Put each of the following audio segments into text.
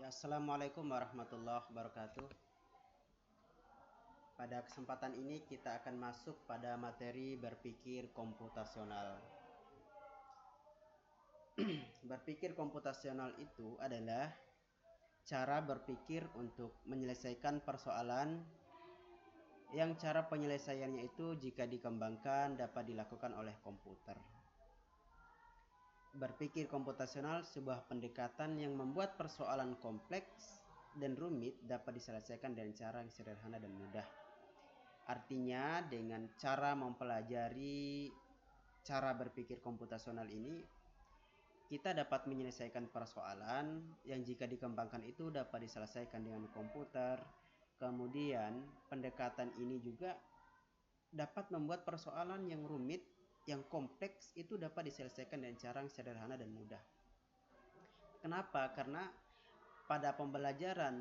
Assalamualaikum warahmatullahi wabarakatuh. Pada kesempatan ini kita akan masuk pada materi berpikir komputasional. Berpikir komputasional itu adalah cara berpikir untuk menyelesaikan persoalan yang cara penyelesaiannya itu jika dikembangkan dapat dilakukan oleh komputer. Berpikir komputasional sebuah pendekatan yang membuat persoalan kompleks dan rumit dapat diselesaikan dengan cara yang sederhana dan mudah. Artinya dengan cara mempelajari cara berpikir komputasional ini, kita dapat menyelesaikan persoalan yang jika dikembangkan itu dapat diselesaikan dengan komputer. Kemudian pendekatan ini juga dapat membuat persoalan yang rumit, yang kompleks itu dapat diselesaikan dengan cara yang sederhana dan mudah. Kenapa? Karena pada pembelajaran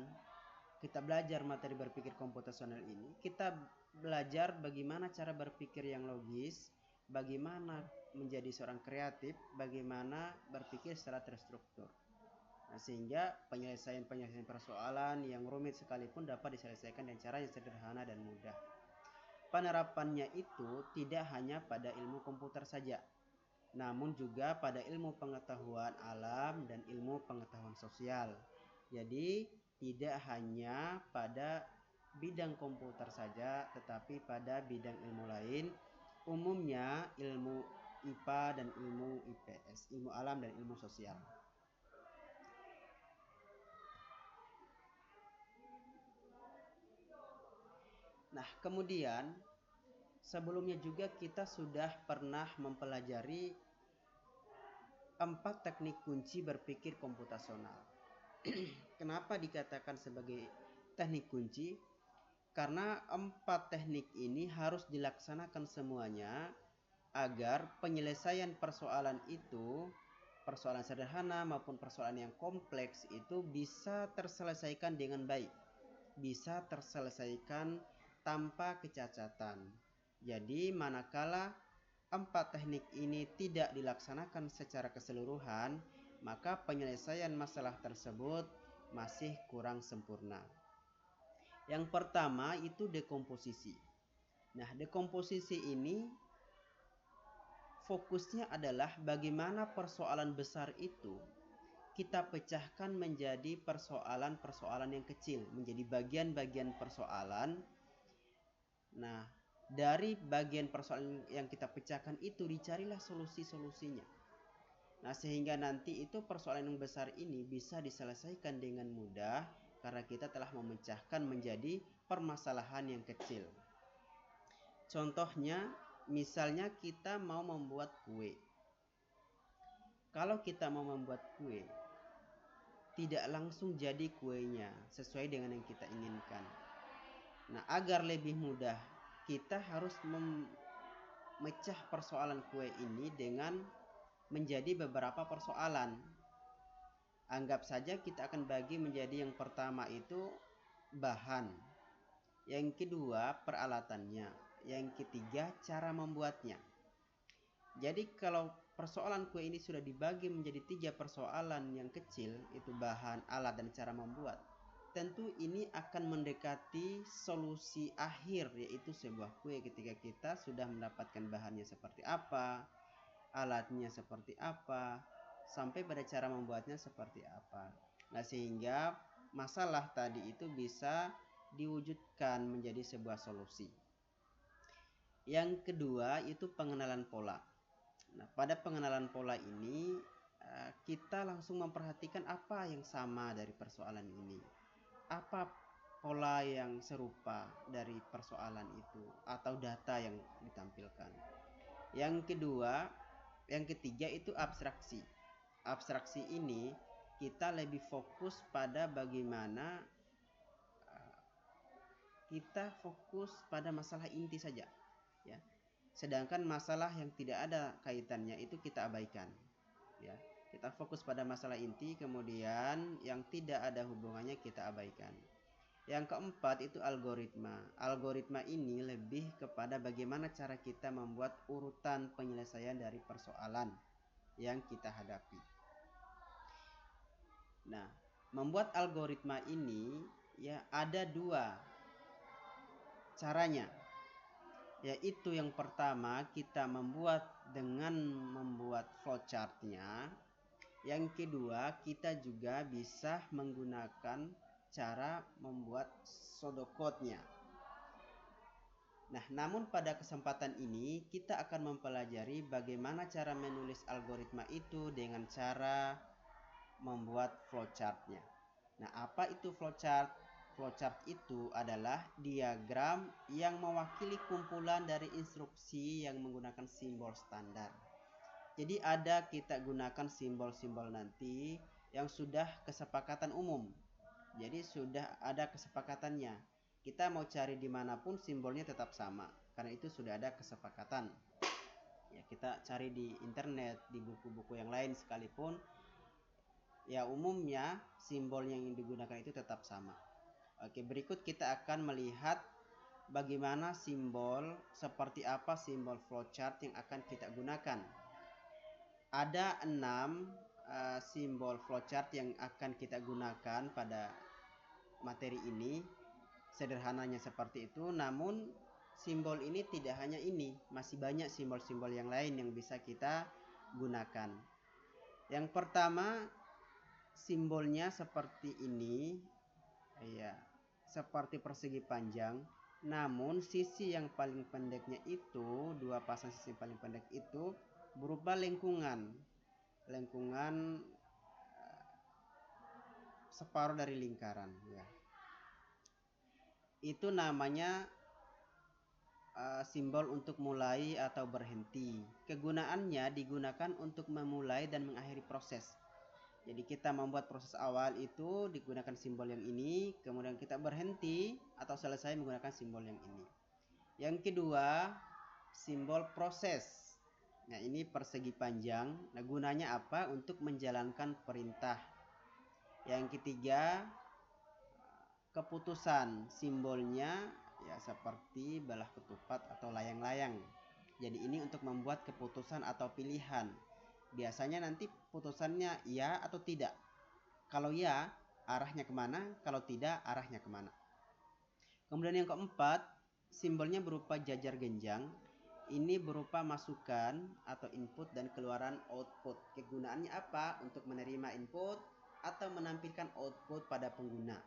kita belajar materi berpikir komputasional ini, kita belajar bagaimana cara berpikir yang logis, bagaimana menjadi seorang kreatif, bagaimana berpikir secara terstruktur. Nah, sehingga penyelesaian persoalan yang rumit sekalipun dapat diselesaikan dengan cara yang sederhana dan mudah. Penerapannya itu tidak hanya pada ilmu komputer saja, namun juga pada ilmu pengetahuan alam dan ilmu pengetahuan sosial. Jadi tidak hanya pada bidang komputer saja, tetapi pada bidang ilmu lain, umumnya ilmu IPA dan ilmu IPS, ilmu alam dan ilmu sosial. Nah, kemudian sebelumnya juga kita sudah pernah mempelajari 4 teknik kunci berpikir komputasional. Kenapa dikatakan sebagai teknik kunci? Karena 4 teknik ini harus dilaksanakan semuanya agar penyelesaian persoalan itu, persoalan sederhana maupun persoalan yang kompleks itu bisa terselesaikan dengan baik, bisa terselesaikan tanpa kecacatan. Jadi manakala 4 teknik ini tidak dilaksanakan secara keseluruhan, maka penyelesaian masalah tersebut masih kurang sempurna. Yang pertama itu dekomposisi. Nah, dekomposisi ini fokusnya adalah bagaimana persoalan besar itu kita pecahkan menjadi persoalan-persoalan yang kecil, menjadi bagian-bagian persoalan. Nah, dari bagian persoalan yang kita pecahkan itu dicarilah solusi-solusinya. Nah, sehingga nanti itu persoalan yang besar ini bisa diselesaikan dengan mudah karena kita telah memecahkan menjadi permasalahan yang kecil. Contohnya, misalnya kita mau membuat kue. Kalau kita mau membuat kue, tidak langsung jadi kuenya sesuai dengan yang kita inginkan. Nah, agar lebih mudah, kita harus memecah persoalan kue ini dengan menjadi beberapa persoalan. Anggap saja kita akan bagi menjadi yang pertama itu bahan, yang kedua peralatannya, yang ketiga cara membuatnya. Jadi kalau persoalan kue ini sudah dibagi menjadi 3 persoalan yang kecil, itu bahan, alat, dan cara membuat, tentu ini akan mendekati solusi akhir, yaitu sebuah kue ketika kita sudah mendapatkan bahannya seperti apa, alatnya seperti apa, sampai pada cara membuatnya seperti apa. Nah, sehingga masalah tadi itu bisa diwujudkan menjadi sebuah solusi. Yang kedua itu pengenalan pola. Nah, pada pengenalan pola ini kita langsung memperhatikan apa yang sama dari persoalan ini, apa pola yang serupa dari persoalan itu atau data yang ditampilkan. Yang ketiga itu abstraksi. Abstraksi ini kita lebih fokus pada bagaimana kita fokus pada masalah inti saja, ya. Sedangkan masalah yang tidak ada kaitannya itu kita abaikan, ya. Kita fokus pada masalah inti, kemudian yang tidak ada hubungannya kita abaikan. Yang keempat itu algoritma. Algoritma ini lebih kepada bagaimana cara kita membuat urutan penyelesaian dari persoalan yang kita hadapi. Nah, Membuat algoritma ini ya ada dua caranya. Yaitu yang pertama kita membuat dengan membuat flowchartnya. Yang kedua kita juga bisa menggunakan cara membuat pseudocode-nya. Nah, namun pada kesempatan ini kita akan mempelajari bagaimana cara menulis algoritma itu dengan cara membuat flowchart-nya. Nah, apa itu flowchart? Flowchart itu adalah diagram yang mewakili kumpulan dari instruksi yang menggunakan simbol standar. Jadi ada kita gunakan simbol-simbol nanti yang sudah kesepakatan umum. Jadi sudah ada kesepakatannya. Kita mau cari dimanapun simbolnya tetap sama. Karena itu sudah ada kesepakatan. Ya, kita cari di internet, di buku-buku yang lain sekalipun. Ya, umumnya simbol yang digunakan itu tetap sama. Oke, berikut kita akan melihat bagaimana simbol, seperti apa simbol flowchart yang akan kita gunakan. Ada 6 simbol flowchart yang akan kita gunakan pada materi ini. Sederhananya seperti itu, namun simbol ini tidak hanya ini, masih banyak simbol-simbol yang lain yang bisa kita gunakan. Yang pertama, simbolnya seperti ini, ya, seperti persegi panjang. Namun sisi yang paling pendeknya itu, dua pasang sisi paling pendek itu berupa lengkungan separuh dari lingkaran. Ya. Itu namanya simbol untuk mulai atau berhenti. Kegunaannya digunakan untuk memulai dan mengakhiri proses. Jadi kita membuat proses awal itu digunakan simbol yang ini, kemudian kita berhenti atau selesai menggunakan simbol yang ini. Yang kedua, simbol proses. Nah, ini persegi panjang. Nah, gunanya apa? Untuk menjalankan perintah. Yang ketiga, keputusan. Simbolnya ya seperti belah ketupat atau layang-layang. Jadi ini untuk membuat keputusan atau pilihan. Biasanya nanti putusannya ya atau tidak. Kalau ya, arahnya kemana? Kalau tidak, arahnya kemana? Kemudian yang keempat, simbolnya berupa jajar genjang. Ini berupa masukan atau input dan keluaran output. Kegunaannya apa? Untuk menerima input atau menampilkan output pada pengguna.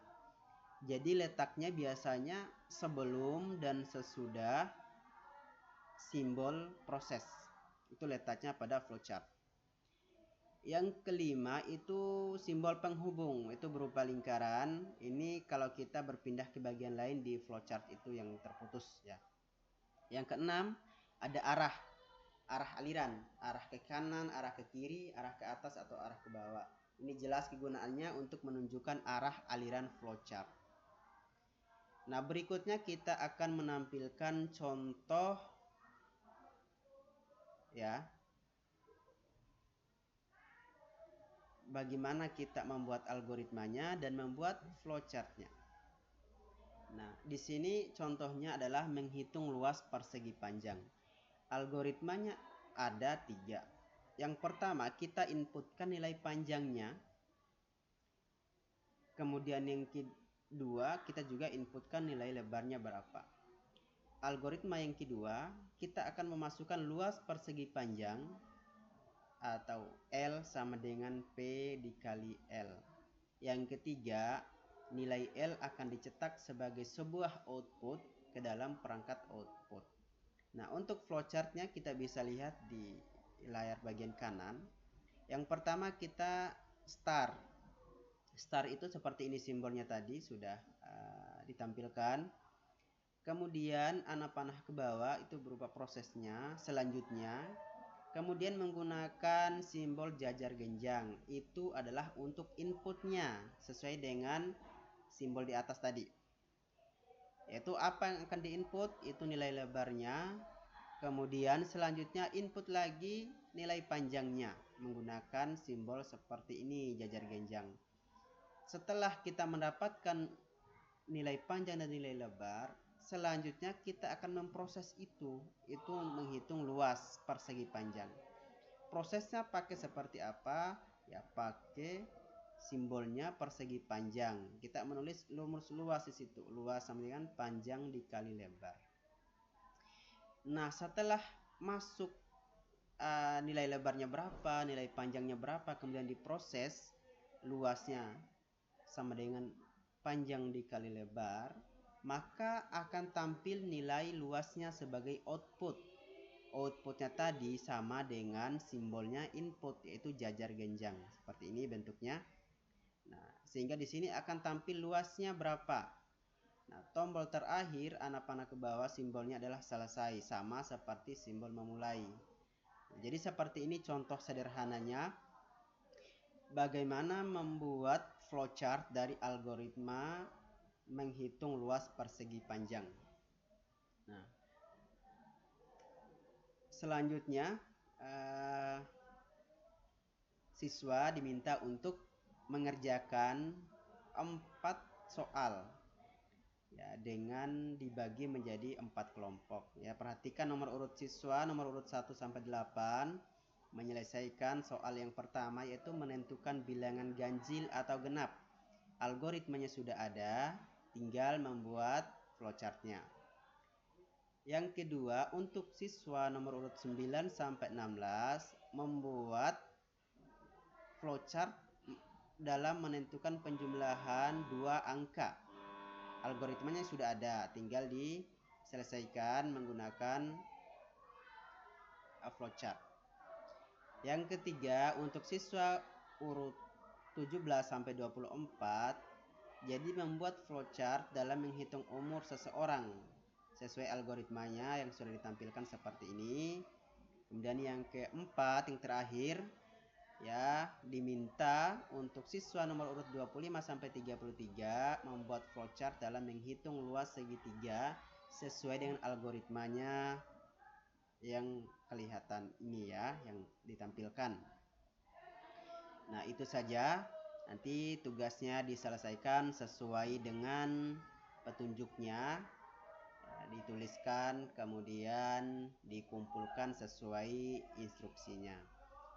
Jadi letaknya biasanya sebelum dan sesudah simbol proses. Itu letaknya pada flowchart. Yang kelima itu simbol penghubung, itu berupa lingkaran. Ini kalau kita berpindah ke bagian lain di flowchart itu yang terputus ya. Yang keenam ada arah aliran, arah ke kanan, arah ke kiri, arah ke atas atau arah ke bawah. Ini jelas kegunaannya untuk menunjukkan arah aliran flowchart. Nah, berikutnya kita akan menampilkan contoh ya. Bagaimana kita membuat algoritmanya dan membuat flowchartnya. Nah, di sini contohnya adalah menghitung luas persegi panjang. Algoritmanya ada 3. Yang pertama, kita inputkan nilai panjangnya. Kemudian yang kedua, kita juga inputkan nilai lebarnya berapa. Algoritma yang kedua, kita akan memasukkan luas persegi panjang atau L sama dengan P dikali L. Yang ketiga, nilai L akan dicetak sebagai sebuah output ke dalam perangkat output. Nah, untuk flowchartnya kita bisa lihat di layar bagian kanan. Yang pertama kita start. Start itu seperti ini simbolnya tadi sudah ditampilkan. Kemudian anak panah ke bawah itu berupa prosesnya. Selanjutnya kemudian menggunakan simbol jajar genjang. Itu adalah untuk inputnya sesuai dengan simbol di atas tadi. Yaitu apa yang akan diinput? Itu nilai lebarnya. Kemudian selanjutnya input lagi nilai panjangnya menggunakan simbol seperti ini, jajar genjang. Setelah kita mendapatkan nilai panjang dan nilai lebar, selanjutnya kita akan memproses itu menghitung luas persegi panjang. Prosesnya pakai seperti apa? Ya pakai simbolnya persegi panjang. Kita menulis rumus luas di situ. Luas sama dengan panjang dikali lebar. Nah, setelah masuk nilai lebarnya berapa, nilai panjangnya berapa, kemudian diproses luasnya sama dengan panjang dikali lebar, maka akan tampil nilai luasnya sebagai output. Outputnya tadi sama dengan simbolnya input, yaitu jajar genjang. Seperti ini bentuknya. Nah, sehingga di sini akan tampil luasnya berapa. Nah, tombol terakhir anak panah ke bawah simbolnya adalah selesai, sama seperti simbol memulai. Jadi seperti ini contoh sederhananya bagaimana membuat flowchart dari algoritma menghitung luas persegi panjang. Nah, selanjutnya siswa diminta untuk mengerjakan 4 soal ya, dengan dibagi menjadi 4 kelompok ya. Perhatikan nomor urut siswa nomor urut 1 sampai 8 menyelesaikan soal yang pertama, yaitu menentukan bilangan ganjil atau genap. Algoritmanya sudah ada, tinggal membuat flowchartnya. Yang kedua, untuk siswa nomor urut 9 sampai 16 membuat flowchart dalam menentukan penjumlahan 2 angka. Algoritmanya sudah ada, tinggal diselesaikan menggunakan flowchart. Yang ketiga, untuk siswa urut 17 sampai 24 jadi membuat flowchart dalam menghitung umur seseorang sesuai algoritmanya yang sudah ditampilkan seperti ini. Kemudian yang keempat, yang terakhir ya, diminta untuk siswa nomor urut 25 sampai 33 membuat flowchart dalam menghitung luas segitiga sesuai dengan algoritmanya yang kelihatan ini ya, yang ditampilkan. Nah, itu saja. Nanti tugasnya diselesaikan sesuai dengan petunjuknya, dituliskan kemudian dikumpulkan sesuai instruksinya.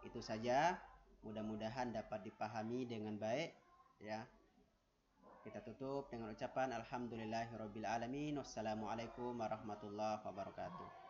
Itu saja, mudah-mudahan dapat dipahami dengan baik ya. Kita tutup dengan ucapan alhamdulillahirabbil alamin. Wassalamualaikum warahmatullahi wabarakatuh.